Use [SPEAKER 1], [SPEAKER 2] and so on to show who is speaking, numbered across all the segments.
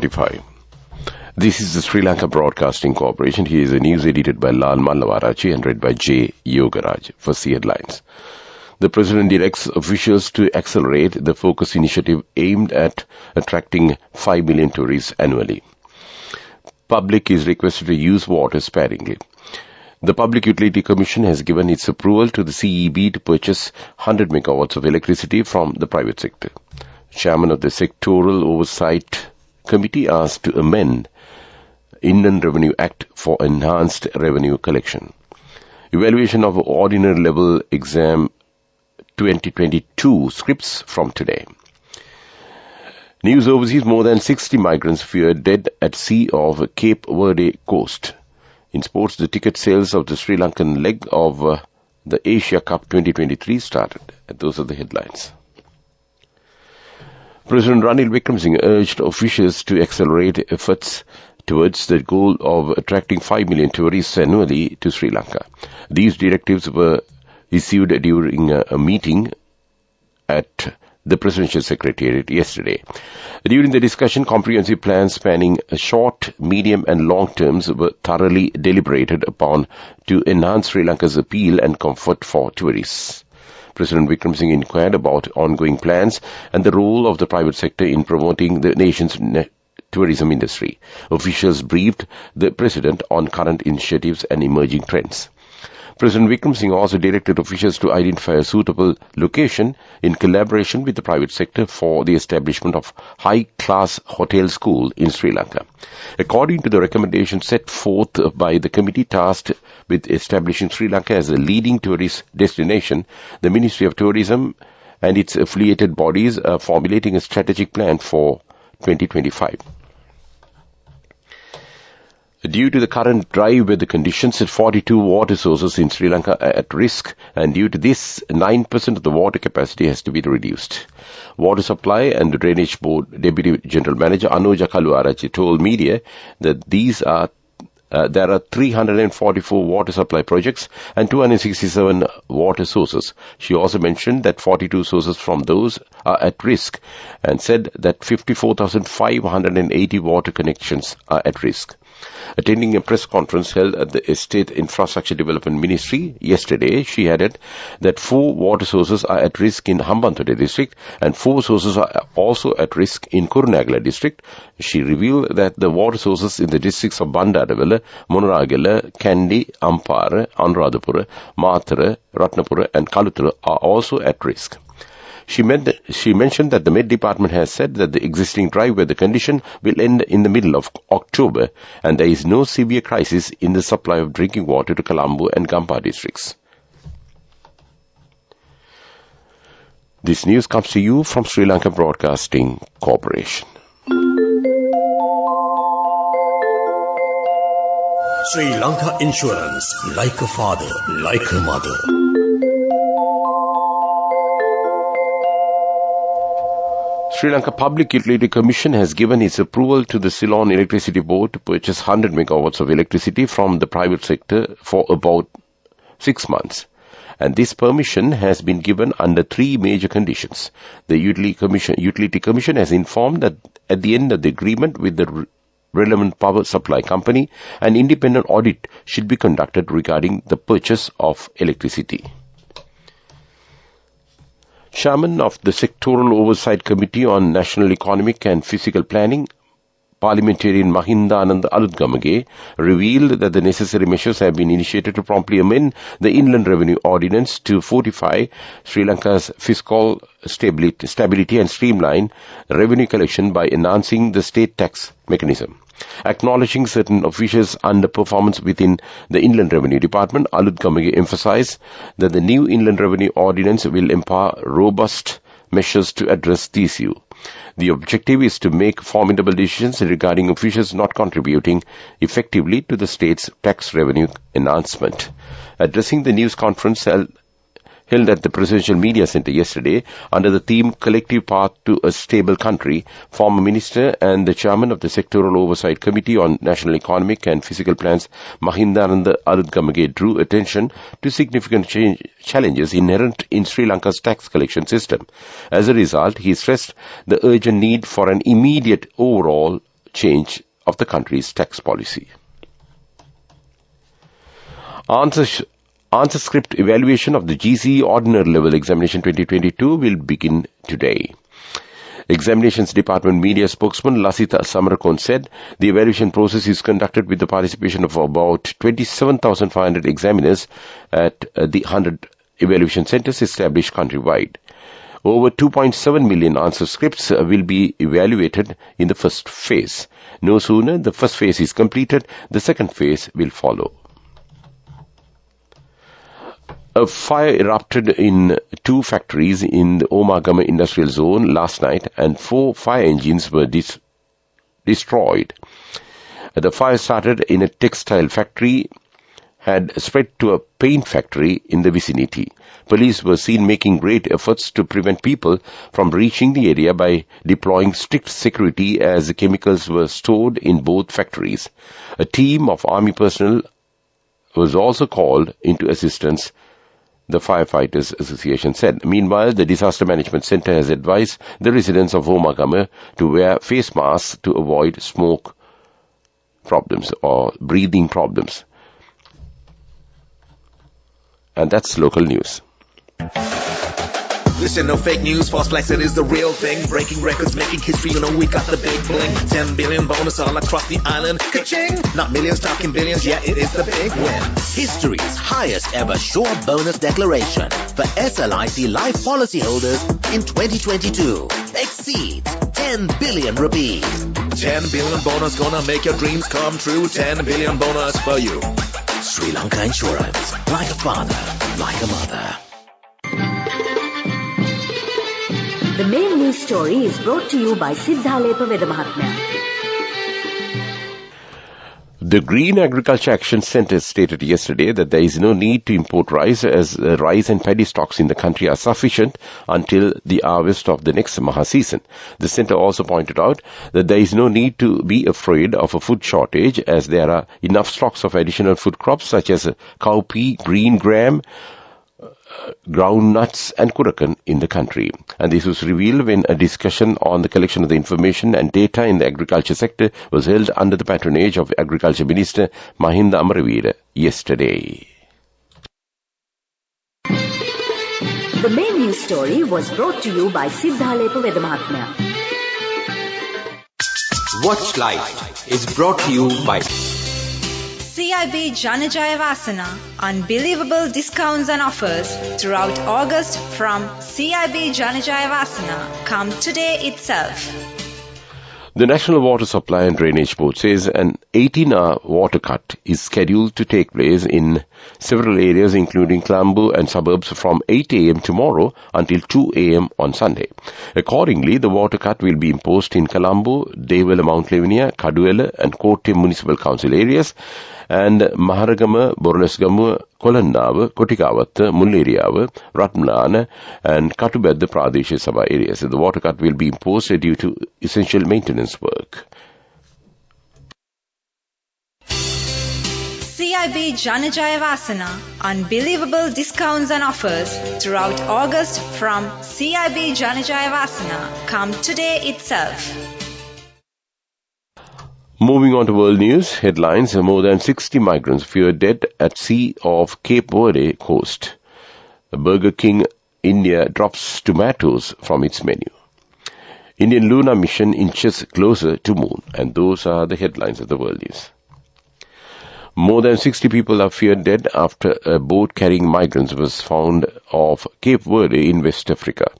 [SPEAKER 1] 6:45. This is the Sri Lanka Broadcasting Corporation. Here is a news edited by Lal Mallavarachi and read by J. Yogaraj. First, the headlines. The President directs officials to accelerate the focus initiative aimed at attracting 5 million tourists annually. Public is requested to use water sparingly. The Public Utility Commission has given its approval to the CEB to purchase 100 megawatts of electricity from the private sector. Chairman of the Sectoral Oversight Committee asked to amend Inland Revenue Act for enhanced revenue collection. Evaluation of Ordinary Level Exam 2022 scripts from today. News overseas, more than 60 migrants feared dead at sea off Cape Verde coast. In sports, the ticket sales of the Sri Lankan leg of the Asia Cup 2023 started. And those are the headlines. President Ranil Wickremesinghe urged officials to accelerate efforts towards the goal of attracting 5 million tourists annually to Sri Lanka. These directives were issued during a meeting at the Presidential Secretariat yesterday. During the discussion, comprehensive plans spanning short, medium and long terms were thoroughly deliberated upon to enhance Sri Lanka's appeal and comfort for tourists. President Wickremesinghe inquired about ongoing plans and the role of the private sector in promoting the nation's tourism industry. Officials briefed the President on current initiatives and emerging trends. President Wickremesinghe also directed officials to identify a suitable location in collaboration with the private sector for the establishment of high-class hotel school in Sri Lanka. According to the recommendation set forth by the committee tasked with establishing Sri Lanka as a leading tourist destination, the Ministry of Tourism and its affiliated bodies are formulating a strategic plan for 2025. Due to the current dry weather conditions, 42 water sources in Sri Lanka are at risk, and due to this, 9% of the water capacity has to be reduced. Water Supply and Drainage Board Deputy General Manager Anuja Kaluarachi told media that there are 344 water supply projects and 267 water sources. She also mentioned that 42 sources from those are at risk and said that 54,580 water connections are at risk. Attending a press conference held at the Estate Infrastructure Development Ministry yesterday, she added that 4 water sources are at risk in Hambantota district and 4 sources are also at risk in Kurunegala district. She revealed that the water sources in the districts of Bandarawala, Monaragala, Kandy, Ampara, Anuradhapura, Mathura, Ratnapura and Kaluthura are also at risk. She mentioned that the Met Department has said that the existing dry weather condition will end in the middle of October and there is no severe crisis in the supply of drinking water to Colombo and Gampa districts. This news comes to you from Sri Lanka Broadcasting Corporation.
[SPEAKER 2] Sri Lanka Insurance, like a father, like a mother.
[SPEAKER 1] Sri Lanka Public Utility Commission has given its approval to the Ceylon Electricity Board to purchase 100 megawatts of electricity from the private sector for about 6 months. And this permission has been given under 3 major conditions. The Utility Commission has informed that at the end of the agreement with the relevant power supply company, an independent audit should be conducted regarding the purchase of electricity. Chairman of the Sectoral Oversight Committee on National Economic and Physical Planning, Parliamentarian Mahindananda Alutgamage, revealed that the necessary measures have been initiated to promptly amend the Inland Revenue Ordinance to fortify Sri Lanka's fiscal stability and streamline revenue collection by enhancing the state tax mechanism. Acknowledging certain officials' underperformance within the Inland Revenue Department, Alutgamage emphasized that the new Inland Revenue Ordinance will empower robust measures to address the issue. The objective is to make formidable decisions regarding officials not contributing effectively to the state's tax revenue enhancement. Addressing the news conference held at the Presidential Media Center yesterday under the theme Collective Path to a Stable Country, former Minister and the Chairman of the Sectoral Oversight Committee on National Economic and Physical Plans, Mahindananda Alutgamage, drew attention to significant challenges inherent in Sri Lanka's tax collection system. As a result, he stressed the urgent need for an immediate overall change of the country's tax policy. Answer script evaluation of the GCE Ordinary Level Examination 2022 will begin today. Examinations Department media spokesman Lasita Samarakon said the evaluation process is conducted with the participation of about 27,500 examiners at the 100 evaluation centers established countrywide. Over 2.7 million answer scripts will be evaluated in the first phase. No sooner the first phase is completed, the second phase will follow. A fire erupted in 2 factories in the Omagama industrial zone last night and 4 fire engines were destroyed. The fire started in a textile factory, had spread to a paint factory in the vicinity. Police were seen making great efforts to prevent people from reaching the area by deploying strict security as the chemicals were stored in both factories. A team of army personnel was also called into assistance, the Firefighters Association said. Meanwhile, the Disaster Management Center has advised the residents of Omagama to wear face masks to avoid smoke problems or breathing problems. And that's local news.
[SPEAKER 3] Listen, no fake news, false flags, it is the real thing. Breaking records, making history, you know we got the big bling. 10 billion bonus all across the island. Ka-ching! Not millions, talking billions, yeah, it is the big win.
[SPEAKER 4] History's highest ever sure bonus declaration for SLIC life policyholders in 2022 exceeds 10 billion rupees.
[SPEAKER 3] 10 billion bonus gonna make your dreams come true. 10 billion bonus for you.
[SPEAKER 4] Sri Lanka Insurance, like a father, like a mother.
[SPEAKER 5] The main news story is brought to you by Siddhalepa Vedamahatmya.
[SPEAKER 1] The Green Agriculture Action Centre stated yesterday that there is no need to import rice as rice and paddy stocks in the country are sufficient until the harvest of the next Maha season. The centre also pointed out that there is no need to be afraid of a food shortage as there are enough stocks of additional food crops such as cowpea, green gram, groundnuts and kurakan in the country. And this was revealed when a discussion on the collection of the information and data in the agriculture sector was held under the patronage of Agriculture Minister Mahinda Amaraveera yesterday.
[SPEAKER 5] The main news story was brought to you by Siddhalepa Vedamahatmya.
[SPEAKER 6] Watch Life is brought to you by
[SPEAKER 7] CIB Janajaya Vasana. Unbelievable discounts and offers throughout August from CIB Janajaya Vasana. Come today itself.
[SPEAKER 1] The National Water Supply and Drainage Board says an 18-hour water cut is scheduled to take place in several areas including Colombo and suburbs from 8 a.m. tomorrow until 2 a.m. on Sunday. Accordingly, the water cut will be imposed in Colombo, Devela, Mount Lavinia, Kaduela and Kotte Municipal Council areas and Maharagama, Boronasgamuwa, Kolannawa, Kotikawatha, Mulleriyawa, Ratmalana and Katubedda Pradesh Sabha areas. The water cut will be imposed due to essential maintenance work.
[SPEAKER 7] CIB Janajaya Vasana. Unbelievable discounts and offers throughout August from CIB Janajaya Vasana. Come today itself.
[SPEAKER 1] Moving on to world news headlines, more than 60 migrants feared dead at sea off Cape Verde coast. Burger King India drops tomatoes from its menu. Indian lunar mission inches closer to moon. And those are the headlines of the world news. More than 60 people are feared dead after a boat carrying migrants was found off Cape Verde in West Africa.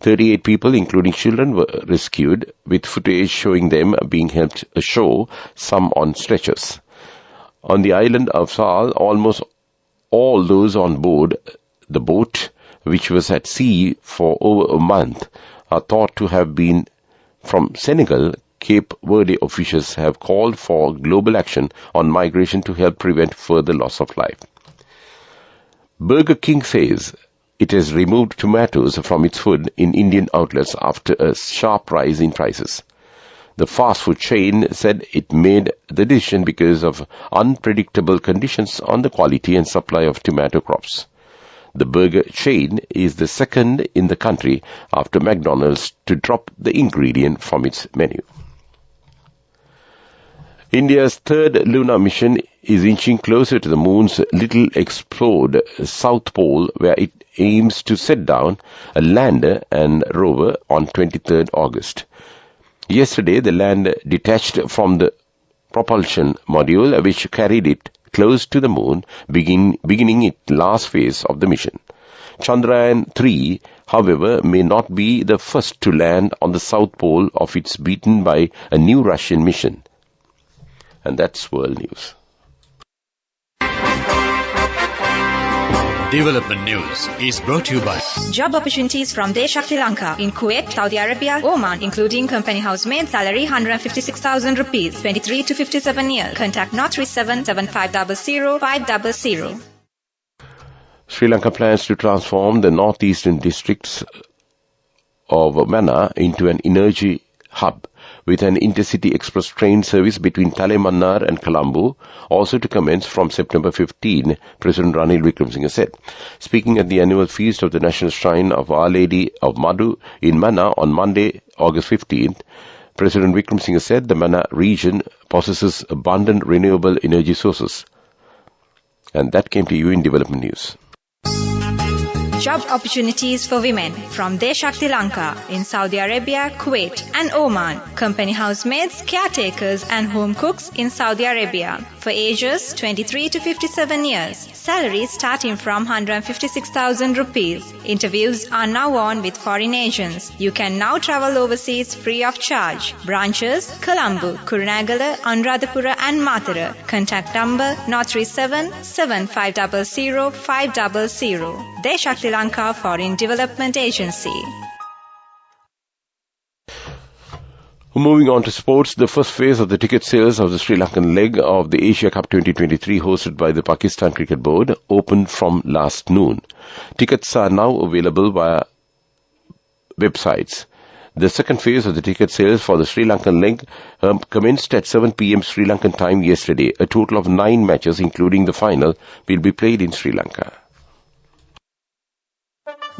[SPEAKER 1] 38 people, including children, were rescued, with footage showing them being helped ashore, some on stretchers. On the island of Sal, almost all those on board the boat, which was at sea for over a month, are thought to have been from Senegal. Cape Verde officials have called for global action on migration to help prevent further loss of life. Burger King says it has removed tomatoes from its food in Indian outlets after a sharp rise in prices. The fast food chain said it made the decision because of unpredictable conditions on the quality and supply of tomato crops. The burger chain is the second in the country after McDonald's to drop the ingredient from its menu. India's third lunar mission is inching closer to the moon's little explored South Pole, where it aims to set down a lander and rover on 23rd August. Yesterday, the lander detached from the propulsion module, which carried it close to the moon, beginning its last phase of the mission. Chandrayaan-3, however, may not be the first to land on the South Pole of its beaten by a new Russian mission. And that's World News.
[SPEAKER 2] Development News is brought to you by
[SPEAKER 7] Job opportunities from Deshakti Lanka in Kuwait, Saudi Arabia, Oman, including company housemaid, salary 156,000 rupees, 23 to 57 years. Contact 037 7500 500.
[SPEAKER 1] Sri Lanka plans to transform the northeastern districts of Mannar into an energy hub, with an intercity express train service between Talemannar and Colombo also to commence from September 15, President Ranil Wickremesinghe said. Speaking at the annual feast of the National Shrine of Our Lady of Madhu in Mannar on Monday, August 15th, President Wickremesinghe said the Mannar region possesses abundant renewable energy sources. And that came to you in Development News.
[SPEAKER 7] Job opportunities for women from Deshakti Lanka in Saudi Arabia, Kuwait and Oman. Company housemaids, caretakers and home cooks in Saudi Arabia for ages 23 to 57 years. Salaries starting from 156,000 rupees. Interviews are now on with foreign agents. You can now travel overseas free of charge. Branches: Colombo, Kurunegala, Anuradhapura and Matara. Contact number 037 7500 500. Deshakti Lanka Foreign Development Agency.
[SPEAKER 1] Moving on to sports, the first phase of the ticket sales of the Sri Lankan leg of the Asia Cup 2023 hosted by the Pakistan Cricket Board opened from last noon. Tickets are now available via websites. The second phase of the ticket sales for the Sri Lankan leg commenced at 7 p.m. Sri Lankan time yesterday. A total of 9 matches, including the final, will be played in Sri Lanka.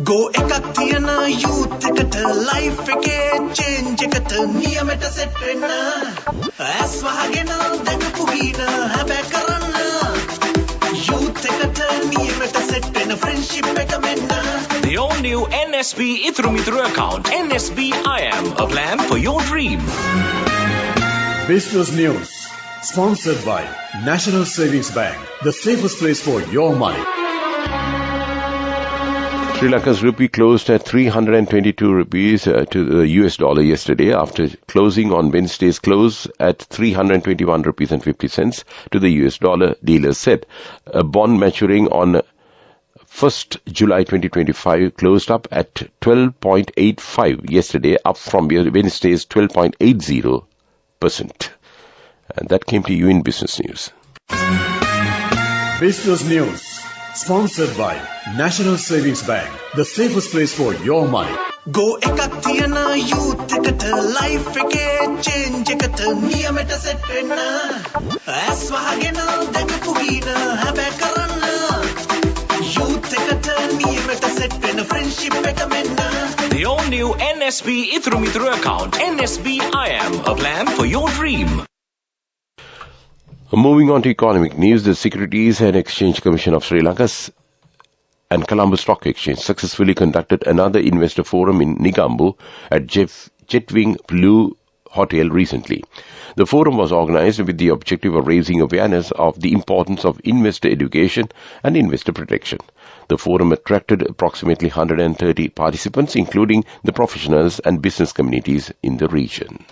[SPEAKER 3] Go ekak tiyana youth eකට life එකේ change එකට නියමෙට set වෙන්න ඇස් වහගෙන දැකපු ගින හැබැ කරන්න youth එකට නියමෙට set වෙන friendship එක මෙන්න
[SPEAKER 2] the all new NSB Ithru Mithru account. NSB IM, a plan for your dream.
[SPEAKER 8] Business News, sponsored by National Savings Bank, the safest place for your money.
[SPEAKER 1] Sri Lanka's rupee closed at 322 rupees to the US dollar yesterday after closing on Wednesday's close at 321 rupees and 50 cents to the US dollar, dealers said. A bond maturing on 1st July 2025 closed up at 12.85 yesterday, up from Wednesday's 12.80%. And that came to you in Business News.
[SPEAKER 8] Business News, sponsored by National Savings Bank, the safest place for your money.
[SPEAKER 3] Go ekak tiyana youth eකට life එකේ change එකට නියමෙට set වෙන්න ඇස් වහගෙන දැකපු ගින හැබැ කරන්න youth එකට නියමෙට set වෙන friendship එක මෙන්න
[SPEAKER 2] The all new NSB Ithru Mithru account. NSB IM, a plan for your dream.
[SPEAKER 1] Moving on to economic news, the Securities and Exchange Commission of Sri Lanka and Colombo Stock Exchange successfully conducted another investor forum in Negombo at Jetwing Blue Hotel recently. The forum was organized with the objective of raising awareness of the importance of investor education and investor protection. The forum attracted approximately 130 participants, including the professionals and business communities in the region.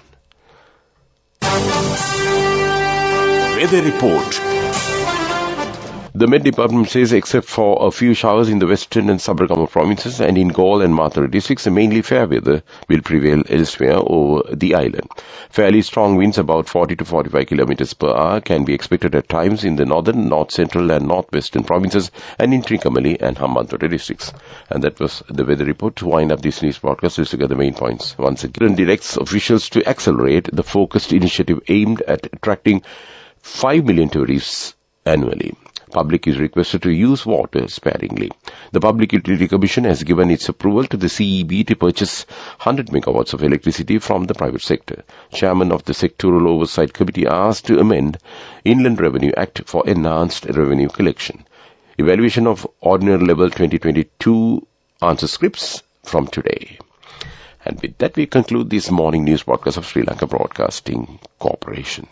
[SPEAKER 1] Weather report. The Met Department says except for a few showers in the western and Sabarkama provinces and in Galle and Matara districts, mainly fair weather will prevail elsewhere over the island. Fairly strong winds, about 40 to 45 kilometers per hour, can be expected at times in the northern, north central and northwestern provinces and in Trincomalee and Hambantota districts. And that was the weather report. To wind up this news broadcast, let's look at the main points once again. Directs officials to accelerate the focused initiative aimed at attracting 5 million tourists annually. Public is requested to use water sparingly. The Public Utility Commission has given its approval to the CEB to purchase 100 megawatts of electricity from the private sector. Chairman of the Sectoral Oversight Committee asked to amend Inland Revenue Act for enhanced revenue collection. Evaluation of Ordinary Level 2022 answer scripts from today. And with that, we conclude this morning news podcast of Sri Lanka Broadcasting Corporation.